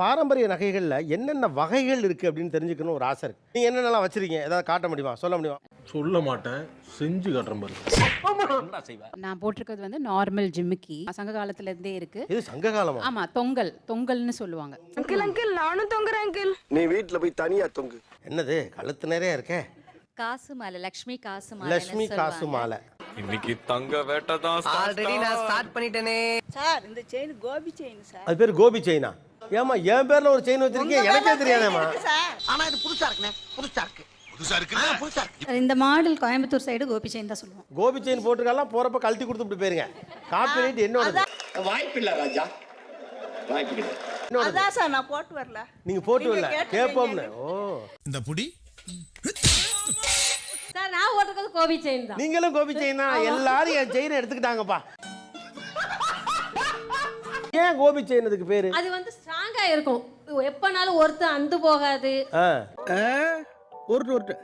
பாரம்பரிய நகைகள்ல என்னென்ன வகைகள் இருக்கு அப்படின்னு தெரிஞ்சுக்கணும் ஒரு ஆசை இருக்கு. நீங்க என்னென்னலாம் வச்சிருக்கீங்க, ஏதாவது காட்ட முடியுமா, சொல்ல முடியுமா? சொல்ல மாட்டேன், செஞ்சு காட்டுறேன் பாருங்க. நான் போட்டிருக்கிறது வந்து நார்மல் ஜிமிக்கி, சங்க காலத்துல இருந்தே இருக்கு. இது சங்க காலமா? ஆமா, தொங்கல்னு சொல்லுவாங்க. அங்கிள் நானும் தொங்குறேன் அங்கிள். நீ வீட்ல போய் தனியா தொங்கு. என்னது கழுத்து நிறைய இருக்கே? காசு மாலை, லக்ஷ்மி காசு மாலை. லட்சுமி காசு மாலை. இன்னைக்கு தங்க வேட்டை தான். ஆல்ரெடி நான் ஸ்டார்ட் பண்ணிட்டேனே சார். இந்த செயின் கோபி செயின் சார். அது பேர் கோபி செயினா? ஏமா என் பேர்ல ஒரு செயின் வச்சிருக்கீங்க, எனக்கே தெரியாதேமா. ஆனா இது புதுசா இருக்குனே, புதுசா இருக்கு. இந்த model Coimbatore side Gobi chain தான் சொல்லுவோம். கோபி செயின் போட்டுக்கலாம், போறப்ப கழட்டி கொடுத்துட்டு போயிருங்க. காப்பி பண்ணிட்டு என்னோட வாய்ப்பில்லை ராஜா, வாய்ப்பில்லை. அதான் சார் நான் போட்டு வரல. நீங்க போட்டு வரல, கேப்போம்னு. ஓ, இந்த புடி சார் நான் ஓட்டுறது கோபி செயின் தான். நீங்களும் கோபி செயின் தான். எல்லாரும் என் செயினை எடுத்துக்கிட்டாங்கப்பா. ஏன் கோபி செயின் அதுக்கு பேரு? அது வந்து ஸ்ட்ராங்கா இருக்கும், எப்பனாலும் ஒருத்தர் அந்து போகாது. உருட்டு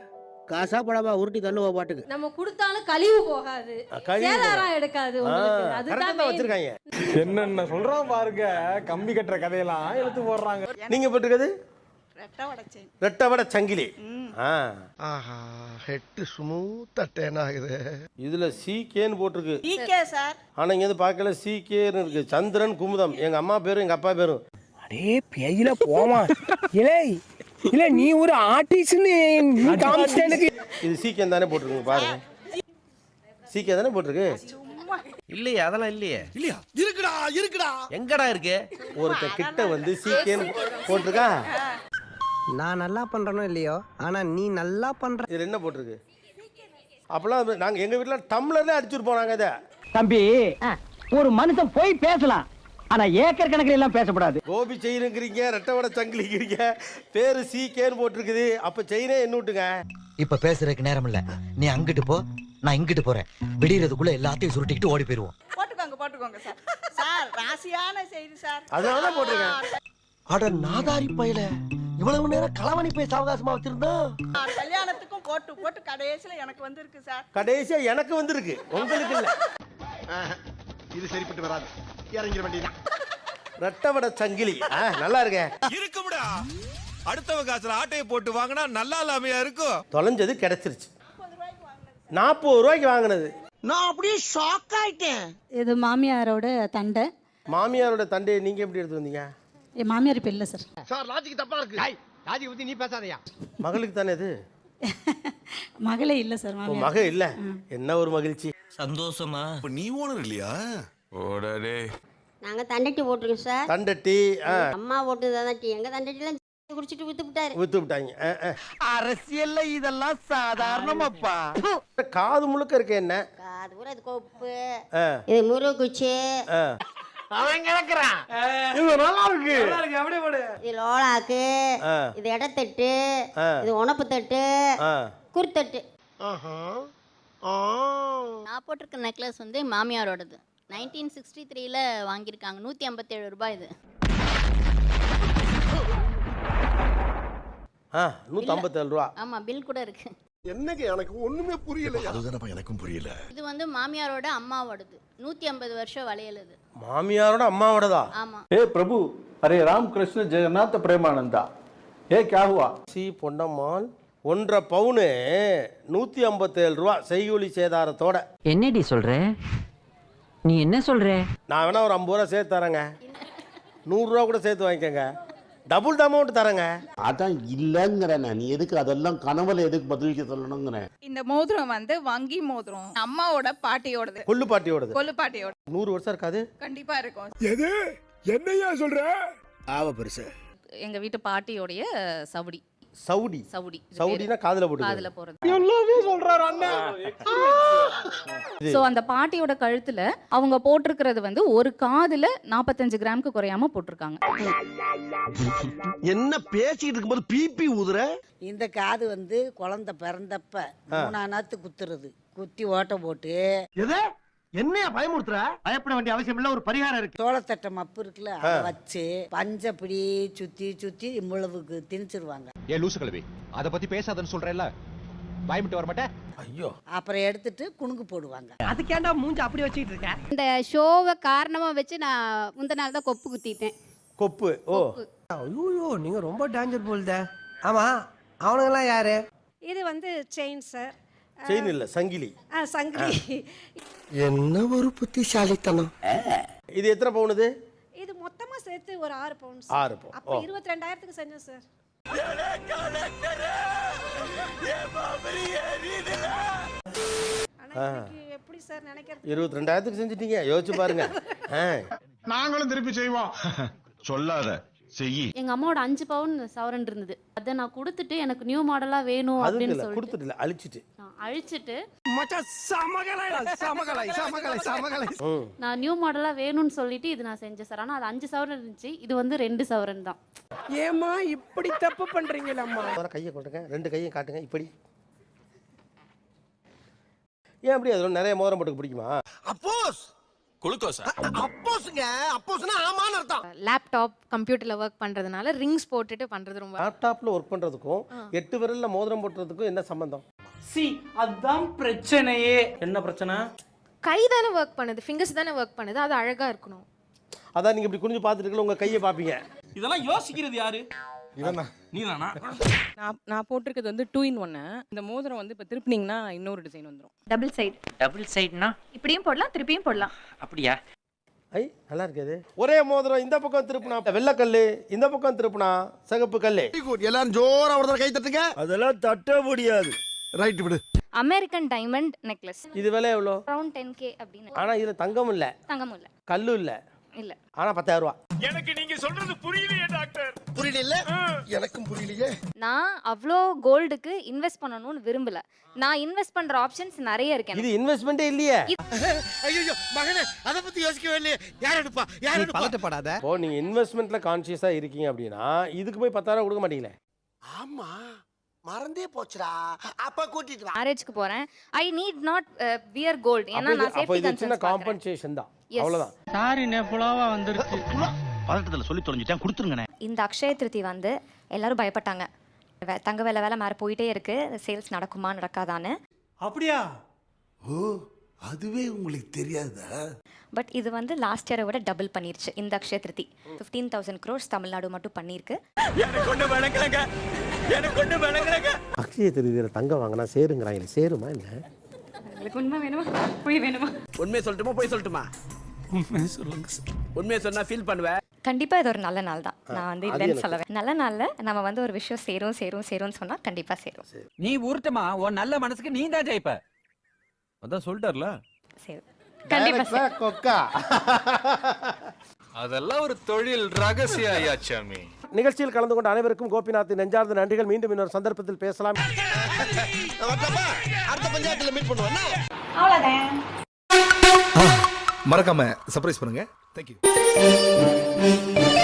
காசா படவா உருட்டி தள்ளுவா பாட்டுக்கு. நம்ம கொடுத்தாலும் கழிவு போகாது, சேதாரம் எடுக்காது உங்களுக்கு. அதுதான் வச்சிருக்காங்க. என்னென்ன சொல்றான் பாருங்க, கம்பி கட்டுற கதையெல்லாம் எடுத்து போடுறாங்க. நீங்க போட்டுக்கிறது ரெட்டவடை செயின், ரெட்டவடை சங்கிலி. ஆஹா, ஹெட் ஸ்மூத்தா டேன் ஆகுது. இதுல சிகேன்னு போட்டிருக்கு. TK sir. ஆனா இங்க இருந்து பார்க்கல சிகேன்னு இருக்கு. சந்திரன் குமுதம், எங்க அம்மா பேரும் எங்க அப்பா பேரும். அடே பேயில போமா இல்லை இல்ல, நீ ஒரு ஆர்டிஸ்ட்னு காமிச்சேனுக்கு. இது சிகேன் தானே போட்டிருக்கு பாருங்க. சிகே தானே போட்டிருக்கு. இல்லையே, அதெல்லாம் இல்லையே. இல்லையா? இருக்குடா இருக்குடா. எங்கடா இருக்கு? ஒருத்த கிட்ட வந்து சிகேன்னு போட்டிருக்கா. நான் நல்லா பண்றனோ இல்லையோ, ஆனா நீ நல்லா பண்ற. இது என்ன போட்டிருக்கு? அப்பெல்லாம் நாங்க எங்க வீட்டுல டம்ளர்ல அடிச்சிருப்போம் நாங்க இதை. தம்பி, ஒரு மனுஷன் போய் பேசலாம், ஆனா ஏக்கர் கணக்கில் எல்லாம் பேசக்கூடாது. கோபி செயினுங்கிறீங்க, ரெட்டவடை சங்கிலிங்கிறீங்க, பேரு சிகேன்னு போட்டிருக்குது. அப்ப செயினே என்ன விட்டுங்க. இப்ப பேசுறதுக்கு நேரம் இல்ல, நீ அங்கிட்டு போ, நான் இங்கிட்டு போறேன். விடியறதுக்குள்ள எல்லாத்தையும் சுருட்டிக்கிட்டு ஓடி போயிருவோம். போட்டுக்கோங்க சார். சார் ராசியான செய்தி சார். அதனால போட்டிருக்கேன். அட நாதாரி பையல, இவ்வளவு நேரம் களவணி பேச அவகாசமா வச்சிருந்தா. கல்யாணத்துக்கும் போட்டு போட்டு கடைசியில எனக்கு வந்திருக்கு சார். கடைசியா எனக்கு வந்திருக்கு, உங்களுக்கு இல்ல. இது சரிப்பட்டு வராது, இறங்கிட வேண்டியதான். ரெட்டவடை சங்கிலி நல்லா இருக்க இருக்கும்டா. அடுத்தவ காசுல ஆட்டையை போட்டு வாங்கினா நல்லா இல்லாமையா இருக்கும். தொலைஞ்சது கிடைச்சிருச்சு. 40 ரூபாய்க்கு வாங்கினது. நான் அப்படியே ஷாக் ஆயிட்டேன். இது மாமியாரோட தண்டை. மாமியாரோட தண்டையை நீங்க எப்படி எடுத்து வந்தீங்க? என் மாமியார் இப்ப இல்ல சார். சார் லாஜிக் தப்பா இருக்கு. லாஜிக் பத்தி நீ பேசாதயா. மகளுக்கு தானே இது? மகளே இல்ல சார், மாமியார். மக இல்ல, என்ன ஒரு மகிழ்ச்சி, சந்தோஷமா. நீ ஓனர் இல்லையா? ஓடடே. நாங்க தண்டட்டி போட்டுருக்கோம் சார். தண்டட்டி அம்மா போட்டுதான் டீ. எங்க தண்டட்டில குடிச்சிட்டு வித்து விட்டாங்க. அரசியல்ல இதெல்லாம் சாதாரணமாப்பா. காது முழுக்க இருக்க என்ன? அது பூரா இது கொப்பு, இது முருகுச்சி, அவன் கிடக்குறான். இது நல்லா இருக்கு. அப்படியே போடு. இது லோலாக்கு, இது இடத்தட்டு, இது உணப்பு தட்டு, குருத்தட்டு. நான் போட்டிருக்க நெக்லஸ் வந்து மாமியாரோடது. 1963ல வாங்கியிருக்காங்க. 157 ரூபாய். இது 157 ரூபா. ஆமா, பில் கூட இருக்கு. என்னங்க எனக்கு ஒண்ணுமே புரியல. அதுதானப்பா எனக்கும் புரியல. இது வந்து மாமியாரோட அம்மாவோடது. 150 வருஷம் வளையல். மாமியாரோட அம்மாவோடதா? ஆமா. ஏ பிரபு, அரே ராம் கிருஷ்ண ஜெகநாத் பிரேமானந்தா, ஏ क्या हुआ? சி பொன்னம்மாள் 1.5 பவுனு 157 ரூபா செய்கூலி சேதாரத்தோட. என்னடி சொல்ற? நீ என்ன சொல்ற? நான் வேணா ஒரு 50 ரூபா சேர்த்து தரேங்க. 100 ரூபா கூட சேர்த்து வாங்கிக்கோங்க. டபுள் அமௌண்ட் தரேங்க. அதான் இல்லங்கிறேன். நீ எதுக்கு அதெல்லாம் கனவுல எதுக்கு பதிலுக்கு சொல்லணுங்கிறேன். இந்த மோதிரம் வந்து வங்கி மோதிரம். அம்மாவோட பாட்டியோடது, கொள்ளு பாட்டியோடது. கொல்லு பாட்டியோட. 100 வருஷம் இருக்காது? கண்டிப்பா இருக்கும். எது என்னையா சொல்ற? ஆவ பெருசு. எங்க வீட்டு பாட்டியோடைய சவுடி. சவுடி? சவுடி. சவுடினா காதுல போட்டு. காதுல போறது. எல்லாமே சொல்றாரு அண்ணன். சோ அந்த பாட்டியோட கழுத்துல அவங்க போட்டிருக்கிறது வந்து ஒரு காதுல 45 கிராமுக்கு குறையாம போட்டிருக்காங்க. என்ன பேசிட்டு இருக்கும்போது பிபி ஊதுற? இந்த காது வந்து குழந்தை பிறந்தப்ப 3 நாத்து குத்துறது. குத்தி ஓட்ட போட்டு. எது? என்னைய பயமுறுத்துற? பயப்பட வேண்டிய அவசியம் இல்ல, ஒரு பரிகாரம் இருக்கு. தோளத்தட்டை மப்பு இருக்குல்ல, அதை வச்சு பஞ்சப்படி சுத்தி சுத்தி இவ்வளவுக்கு திணிச்சிருவாங்க. ஏ லூசு கழுவி, அத பத்தி பேசாதன்னு சொல்றேல்ல, பயமிட்டு வர மாட்டேன். ஐயோ. அப்புறம் எடுத்துட்டு குணுக்கு போடுவாங்க. அதுக்கேண்டா மூஞ்சி அப்படி வச்சிட்டு இருக்க? இந்த ஷோவை காரணமா வச்சு நான் முந்த நாள் தான் கொப்பு குத்திட்டேன். கொப்பு. ஓ, ஐயோ நீங்க ரொம்ப டேஞ்சர் போல்தே. ஆமா, அவனுங்கெல்லாம் யாரு? இது வந்து செயின் சார். செயின் இல்ல, சங்கிலி. சங்கிலி. என்ன ஒரு புத்திசாலித்தனம். இது எத்தனை பவுன் இது? இது மொத்தமா சேர்த்து ஒரு 6 பவுன். 6 பவுன். அப்ப 22,000க்கு செஞ்சேன் சார். ஆனா இன்னைக்கு எப்படி சார் நினைக்கிறது? 22,000க்கு செஞ்சிட்டீங்க, யோசிச்சு பாருங்க. நாங்களும் திருப்பி செய்வோம். சொல்லாத, செய்யி. எங்க அம்மாவோட 5 பவுன் சவரன் இருந்தது. அதை நான் கொடுத்துட்டு எனக்கு நியூ மாடலா வேணும் அது அப்படின்னு இல்ல, சொல்லிட்டு கொடுத்துட்டு இல்ல, அழிச்சிட்டு. அழிச்சிட்டு மச்சான் சமகலை சமகலை சமகலை சமகலை. நான் நியூ மாடலா வேணும்னு சொல்லிட்டு இது நான் செஞ்சேன் சார். ஆனா அது 5 சவரன் இருந்துச்சு, இது வந்து 2 சவரன் தான். ஏமா இப்படி தப்பு பண்றீங்களம்மா? கையை கொட்டுங்க, 2 கையும் காட்டுங்க இப்படி. ஏன் அப்படி? அதுல நிறைய மோதிரம் போட்டுக்க பிடிக்குமா? அப்போஸ் குளுக்கோஸா? அப்போஸ்ங்க, அப்போஸ்னா ஆமான்னு அர்த்தம். லேப்டாப் கம்ப்யூட்டர்ல ஒர்க் பண்றதுனால ரிங்ஸ் போட்டுட்டு பண்றது ரொம்ப. லேப்டாப்ல ஒர்க் பண்றதுக்கும் 8 விரல்ல மோதிரம் போட்டுறதுக்கும் என்ன சம்பந்தம்? அதான் பிரச்சனையே. என்ன பிரச்சனை? கை தானே ஒர்க் பண்ணுது, ஃபிங்கர்ஸ் தானே ஒர்க் பண்ணுது, அது அழகா இருக்கணும். அதான் நீங்க இப்படி குனிஞ்சு பார்த்துட்டு உங்க கையை பார்ப்பீங்க. இதெல்லாம் யோசிக்கிறது யாரு? நீதானா? நான் போட்டிருக்கிறது வந்து 2 in 1. இந்த மோதிரம் வந்து இப்போ திருப்பினீங்கன்னா இன்னொரு டிசைன் வந்துடும். டபுள் சைடுனா இப்படியும் போடலாம், திருப்பியும் போடலாம். அப்படியா? ஐ, நல்லா இருக்குது. ஒரே மோதிரம் இந்த பக்கம் திருப்பினா வெள்ளைக்கல்லு, இந்த பக்கம் திருப்பினா சிகப்பு கல்லு. எல்லாரும் ஜோரா ஒரு தடவை கை தட்டுங்க. அதெல்லாம் தட்ட முடியாது. ரைட் விடு. American diamond necklace. இது விலை எவ்வளோ? அரௌண்ட் 10K அப்படின்னு. ஆனா இதுல தங்கம் இல்ல, தங்கம் இல்ல, கல்லு இல்ல, இல்ல. ஆனா 10,000 ரூபா. எனக்கு நீங்க சொல்றது புரியலையே டாக்டர். புரியல? எனக்கும் புரியலையே. நான் அவ்வளோ கோல்டுக்கு இன்வெஸ்ட் பண்ணணும்னு விரும்பல. நான் இன்வெஸ்ட் பண்ற ஆப்ஷன்ஸ் நிறைய இருக்கு. இது இன்வெஸ்ட்மென்ட்டே இல்லையே. ஐயோ மகனே, அத பத்தி யோசிக்கவே இல்லையே. யார் எடுப்பா? யார் எடுப்பா? பதட்டப்படாத. இப்போ நீங்க இன்வெஸ்ட்மென்ட்ல கான்ஷியஸா இருக்கீங்க அப்படின்னா இதுக்கு போய் 10,000 கொடுக்க மாட்டீங்களே. ஆமா, மறந்தே போச்சுடா. அப்ப கூட்டிட்டு வா. மேரேஜ்க்கு போறேன். I need not wear gold. ஏன்னா நான் அப்ப சேஃப்டி இது சின்ன கன்சர்ன்ஸ் பார்க்கறேன். காம்பன்சேஷன் தான், அவ்வளவுதான். சாரி நெஃபுலாவா வந்துருச்சு. பதட்டத்துல சொல்லி தொலைஞ்சிட்டேன், கொடுத்துருங்கண்ணே. இந்த அக்ஷய திருதி வந்து எல்லாரும் பயப்பட்டாங்க. தங்க விலை வேலை மாற போயிட்டே இருக்கு, சேல்ஸ் நடக்குமா நடக்காதான்னு. அப்படியா? ஓ, அதுவே உங்களுக்கு தெரியாதா? பட் இது வந்து லாஸ்ட் இயரை விட டபுள் பண்ணிருச்சு இந்த அக்ஷய திருதி. 15,000 crores தமிழ்நாடு மட்டும் பண்ணிருக்கு. எனக்கு ஒண்ணு விளங்கலங்க. எனக்கு ஒண்ணு விளங்கலங்க. அக்ஷய திருதியில தங்கம் வாங்கினா சேருங்கிறாங்களே, சேருமா இல்ல? உங்களுக்கு உண்மை வேணுமா போய் வேணுமா? உண்மையை சொல்லட்டுமா போய் சொல்லட்டுமா? உண்மையை சொல்லுங்க சார். உண்மையை சொன்னா ஃபீல் பண்ணுவேன். கண்டிப்பா இது ஒரு நல்ல நாள் தான். நான் வந்து இல்லைன்னு சொல்லுவேன். நல்ல நாள்ல நம்ம வந்து ஒரு விஷயம் சேரும்னு சொன்னா கண்டிப்பா சேரும். நீ ஊர்ட்டமா, உன் நல்ல மனசுக்கு நீ தான் ஜெயிப்ப. அதான் சொல்லிட்டார்ல. சேரும் கண்டிப்பா சேரும். கொக்கா. அதெல்லாம் ஒரு தொழில் ரகசியம் ஐயாச்சாமி. நிகழ்ச்சியில் கலந்து கொண்ட அனைவருக்கும் கோபிநாத் நெஞ்சார்ந்த நன்றிகள். மீண்டும் இன்னொரு சந்தர்ப்பத்தில் பேசலாம். அடுத்த பஞ்சாயத்துல மீட் பண்ணுவோம். அவ்வளவுதான். மறக்காம சர்ப்ரைஸ் பண்ணுங்க. Thank you.